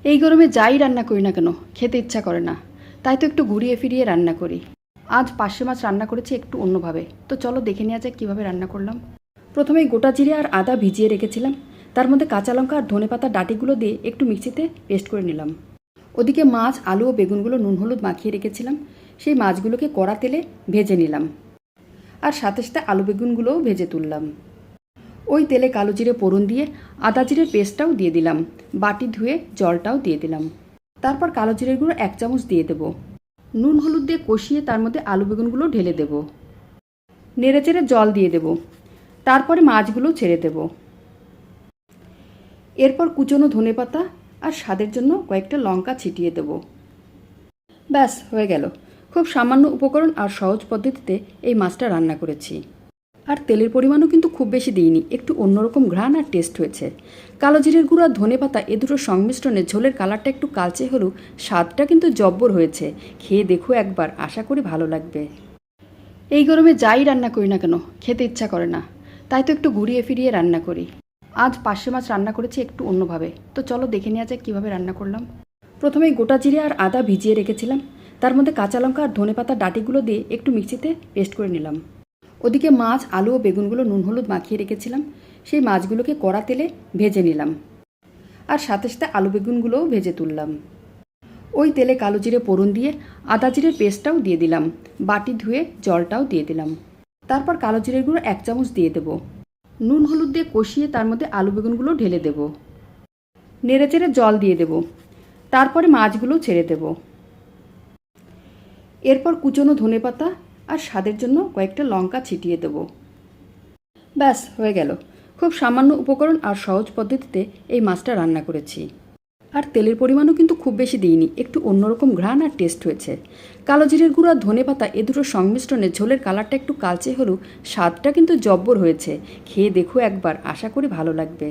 এই গরমে যাই রান্না করি না কেন খেতে ইচ্ছা করে না, তাই তো একটু ঘুরিয়ে ফিরিয়ে রান্না করি। আজ পার্শে মাছ রান্না করেছি একটু অন্যভাবে, তো চলো দেখে নেওয়া যাক কীভাবে রান্না করলাম। প্রথমেই গোটা জিরে আর আদা ভিজিয়ে রেখেছিলাম, তার মধ্যে কাঁচা লঙ্কা আর ধনেপাতা ডাঁটিগুলো দিয়ে একটু মিক্সিতে পেস্ট করে নিলাম। ওদিকে মাছ, আলু ও বেগুনগুলো নুন হলুদ মাখিয়ে রেখেছিলাম, সেই মাছগুলোকে কড়া তেলে ভেজে নিলাম, আর সাথে সাথে আলু বেগুনগুলোও ভেজে তুললাম। ওই তেলে কালো জিরে ফোড়ন দিয়ে আদা জিরের পেস্টটাও দিয়ে দিলাম, বাটি ধুয়ে জলটাও দিয়ে দিলাম। তারপর কালো জিরের গুঁড়ো 1 চামচ দিয়ে দেব। নুন হলুদ দিয়ে কষিয়ে তার মধ্যে আলু বেগুনগুলো ঢেলে দেব, নেড়ে চেড়ে জল দিয়ে দেব। তারপরে মাছগুলো ছেড়ে দেব। এরপর কুচনো ধনেপাতা আর স্বাদের জন্য কয়েকটা লঙ্কা ছিটিয়ে দেব। ব্যাস হয়ে গেল। খুব সামান্য উপকরণ আর সহজ পদ্ধতিতে এই মাছটা রান্না করেছি। আর তেলের পরিমাণও কিন্তু খুব বেশি দিইনি, একটু অন্যরকম ঘ্রাণ আর টেস্ট হয়েছে। কালো জিরের গুঁড়ো আর ধনেপাতা এ দুটোর সংমিশ্রণে ঝোলের কালারটা একটু কালচে হলেও স্বাদটা কিন্তু জব্বর হয়েছে। খেয়ে দেখো একবার, আশা করি ভালো লাগবে। এই গরমে যাই রান্না করি না কেন খেতে ইচ্ছা করে না, তাই তো একটু ঘুরিয়ে ফিরিয়ে রান্না করি। আজ পার্শে মাছ রান্না করেছি একটু অন্যভাবে, তো চলো দেখে নেওয়া যাক কীভাবে রান্না করলাম। প্রথমেই গোটা জিরে আর আদা ভিজিয়ে রেখেছিলাম, তার মধ্যে কাঁচা লঙ্কা আর ধনেপাতা ডাঁটিগুলো দিয়ে একটু মিক্সিতে পেস্ট করে নিলাম। ওদিকে মাছ, আলু ও বেগুনগুলো নুন হলুদ মাখিয়ে রেখেছিলাম, সেই মাছগুলোকে কড়া তেলে ভেজে নিলাম, আর সাথে সাথে আলু বেগুনগুলোও ভেজে তুললাম। ওই তেলে কালো জিরে ফোড়ন দিয়ে আদা জিরের পেস্টটাও দিয়ে দিলাম, বাটি ধুয়ে জলটাও দিয়ে দিলাম। তারপর কালো জিরের গুঁড়ো 1 চামচ দিয়ে দেব। নুন হলুদ দিয়ে কষিয়ে তার মধ্যে আলু বেগুনগুলো ঢেলে দেব, নেড়ে চেড়ে জল দিয়ে দেব। তারপরে মাছগুলো ছেড়ে দেব। এরপর কুচনো ধনেপাতা আর স্বাদের জন্য কয়েকটা লঙ্কা ছিটিয়ে দেব। ব্যাস হয়ে গেল। খুব সামান্য উপকরণ আর সহজ পদ্ধতিতে এই মাছটা রান্না করেছি। আর তেলের পরিমাণও কিন্তু খুব বেশি দিইনি, একটু অন্যরকম ঘ্রাণ আর টেস্ট হয়েছে। কালো জিরের গুঁড়ো আর ধনেপাতা এ দুটোর সংমিশ্রণে ঝোলের কালারটা একটু কালচে হলেও স্বাদটা কিন্তু জব্বর হয়েছে। খেয়ে দেখো একবার, আশা করি ভালো লাগবে।